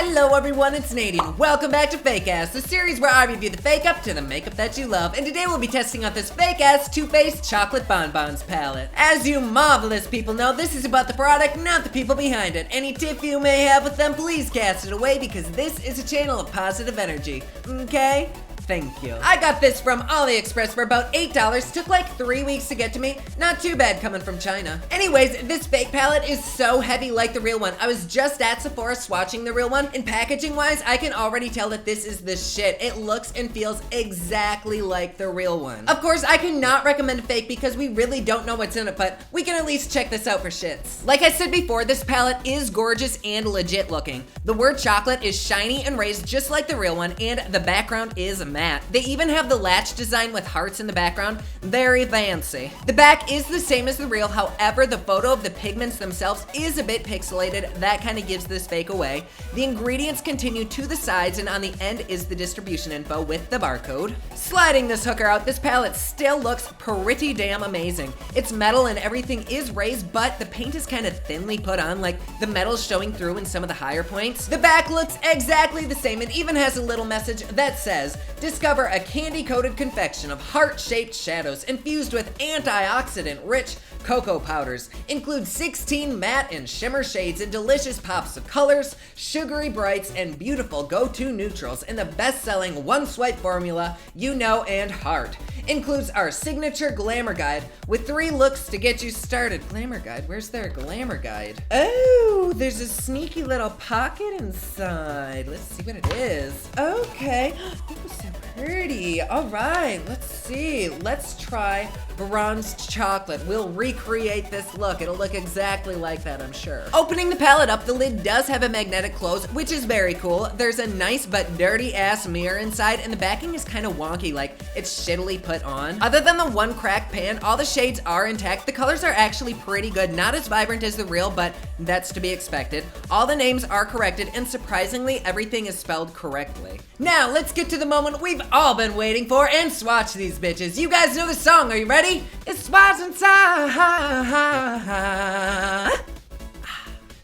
Hello everyone, it's NADI, and welcome back to Fake Ass, the series where I review the fake up to the makeup that you love. And today we'll be testing out this fake ass Too Faced Chocolate Bonbons palette. As you marvelous people know, this is about the product, not the people behind it. Any tiff you may have with them, please cast it away because this is a channel of positive energy, okay? Thank you. I got this from AliExpress for about $8. Took like 3 weeks to get to me. Not too bad coming from China. Anyways, this fake palette is so heavy like the real one. I was just at Sephora swatching the real one, and packaging wise, I can already tell that this is the shit. It looks and feels exactly like the real one. Of course, I cannot recommend fake because we really don't know what's in it, but we can at least check this out for shits. Like I said before, this palette is gorgeous and legit looking. The word chocolate is shiny and raised just like the real one, and the background is matte. They even have the latch design with hearts in the background. Very fancy. The back is the same as the real, however, the photo of the pigments themselves is a bit pixelated. That kind of gives this fake away. The ingredients continue to the sides, and on the end is the distribution info with the barcode. Sliding this hooker out, this palette still looks pretty damn amazing. It's metal and everything is raised, but the paint is kind of thinly put on, like the metal's showing through in some of the higher points. The back looks exactly the same. It even has a little message that says, discover a candy-coated confection of heart-shaped shadows infused with antioxidant-rich cocoa powders. Includes 16 matte and shimmer shades and delicious pops of colors, sugary brights, and beautiful go-to neutrals in the best-selling one-swipe formula, You Know and Heart. Includes our signature glamour guide with 3 looks to get you started. Glamour guide? Where's their glamour guide? Oh, there's a sneaky little pocket inside. Let's see what it is. Okay. Oh, so pretty. All right, let's see. Let's try bronzed chocolate. We'll recreate this look. It'll look exactly like that, I'm sure. Opening the palette up, the lid does have a magnetic close, which is very cool. There's a nice but dirty ass mirror inside, and the backing is kind of wonky, like it's shittily put on. Other than the one cracked pan, all the shades are intact. The colors are actually pretty good. Not as vibrant as the real, but that's to be expected. All the names are corrected, and surprisingly, everything is spelled correctly. Now, let's get to the moment we've all been waiting for and swatch these bitches. You guys know the song. Are you ready? It's swatching time.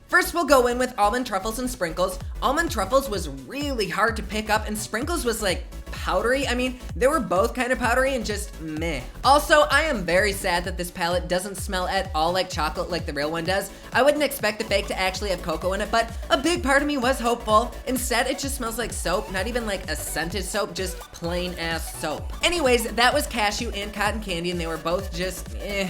First, we'll go in with almond truffles and sprinkles. Almond truffles was really hard to pick up, and sprinkles was like powdery. I mean, they were both kind of powdery and just meh. Also, I am very sad that this palette doesn't smell at all like chocolate like the real one does. I wouldn't expect the fake to actually have cocoa in it, but a big part of me was hopeful. Instead, it just smells like soap, not even like a scented soap, just plain ass soap. Anyways, that was cashew and cotton candy, and they were both just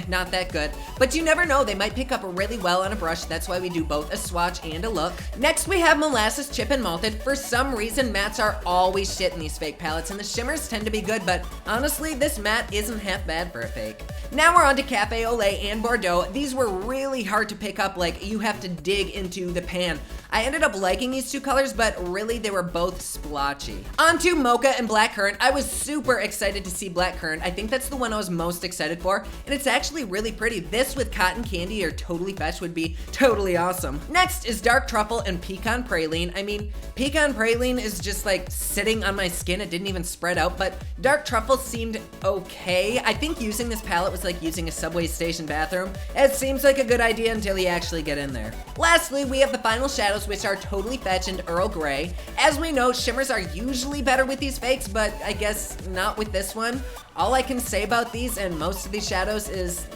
not that good. But you never know, they might pick up really well on a brush. That's why we do both a swatch and a look. Next, we have molasses chip and malted. For some reason, mattes are always shit in these fake palettes, and the shimmers tend to be good, but honestly, this matte isn't half bad for a fake. Now we're on to Cafe au lait and Bordeaux. These were really hard to pick up, like you have to dig into the pan. I ended up liking these two colors, but really they were both splotchy. On to Mocha and Black Currant. I was super excited to see Black Currant. I think that's the one I was most excited for, and it's actually really pretty. This with cotton candy or totally fetch would be totally awesome. Next is Dark Truffle and Pecan Praline. I mean, Pecan Praline is just like sitting on my skin. It didn't even spread out, but Dark Truffle seemed okay. I think using this palette was like using a subway station bathroom. It seems like a good idea until you actually get in there. Lastly, we have the final shadows, which are Totally Fetch and Earl Grey. As we know, shimmers are usually better with these fakes, but I guess not with this one. All I can say about these and most of these shadows is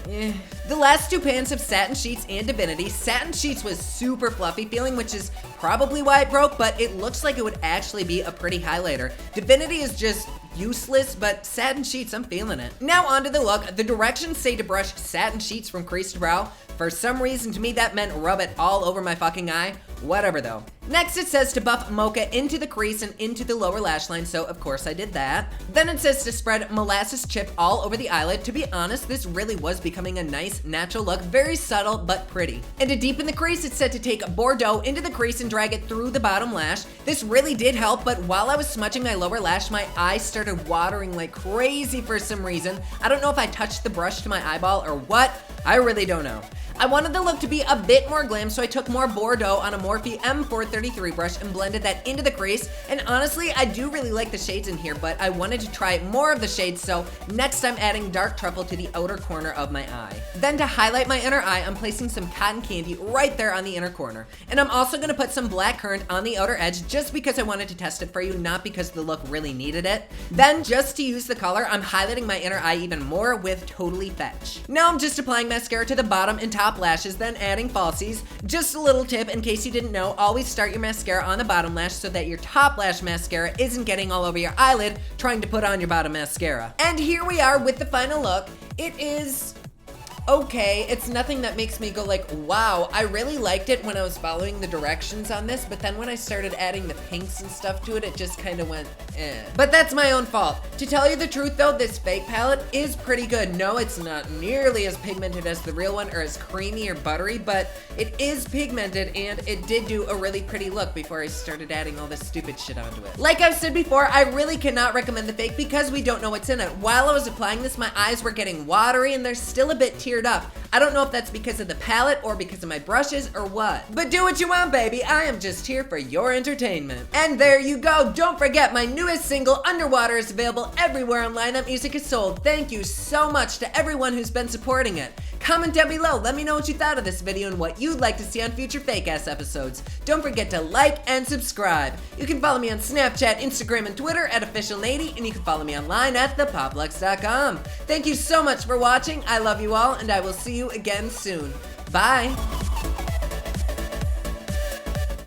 The last 2 pans have Satin Sheets and Divinity. Satin Sheets was super fluffy feeling, which is probably why it broke, but it looks like it would actually be a pretty highlighter. Divinity is just useless, but Satin Sheets, I'm feeling it. Now onto the look. The directions say to brush Satin Sheets from crease to brow. For some reason, to me, that meant rub it all over my fucking eye. Whatever though. Next, it says to buff Mocha into the crease and into the lower lash line, so of course I did that. Then it says to spread molasses chip all over the eyelid. To be honest, this really was becoming a nice, natural look, very subtle but pretty. And to deepen the crease, it said to take Bordeaux into the crease and drag it through the bottom lash. This really did help, but while I was smudging my lower lash, my eye started watering like crazy for some reason. I don't know if I touched the brush to my eyeball or what. I really don't know. I wanted the look to be a bit more glam, so I took more Bordeaux on a Morphe M433 brush and blended that into the crease. And honestly, I do really like the shades in here, but I wanted to try more of the shades, so next I'm adding dark truffle to the outer corner of my eye. Then to highlight my inner eye, I'm placing some cotton candy right there on the inner corner. And I'm also gonna put some black currant on the outer edge just because I wanted to test it for you, not because the look really needed it. Then just to use the color, I'm highlighting my inner eye even more with Totally Fetch. Now I'm just applying mascara to the bottom and top lashes, then adding falsies. Just a little tip in case you didn't know, always start your mascara on the bottom lash so that your top lash mascara isn't getting all over your eyelid trying to put on your bottom mascara. And here we are with the final look. It is okay. It's nothing that makes me go like, wow. I really liked it when I was following the directions on this, but then when I started adding the pinks and stuff to it, it just kind of went eh. But that's my own fault. To tell you the truth though, this fake palette is pretty good. No, it's not nearly as pigmented as the real one or as creamy or buttery, but it is pigmented and it did do a really pretty look before I started adding all this stupid shit onto it. Like I've said before, I really cannot recommend the fake because we don't know what's in it. While I was applying this, my eyes were getting watery and they're still a bit teared up. I don't know if that's because of the palette or because of my brushes or what. But do what you want, baby. I am just here for your entertainment. And there you go. Don't forget my newest single, Underwater, is available everywhere online that music is sold. Thank you so much to everyone who's been supporting it. Comment down below. Let me know what you thought of this video and what you'd like to see on future Fake Ass episodes. Don't forget to like and subscribe. You can follow me on Snapchat, Instagram, and Twitter at officialNADI, and you can follow me online at thepopluxe.com. Thank you so much for watching. I love you all, and I will see you again soon. Bye.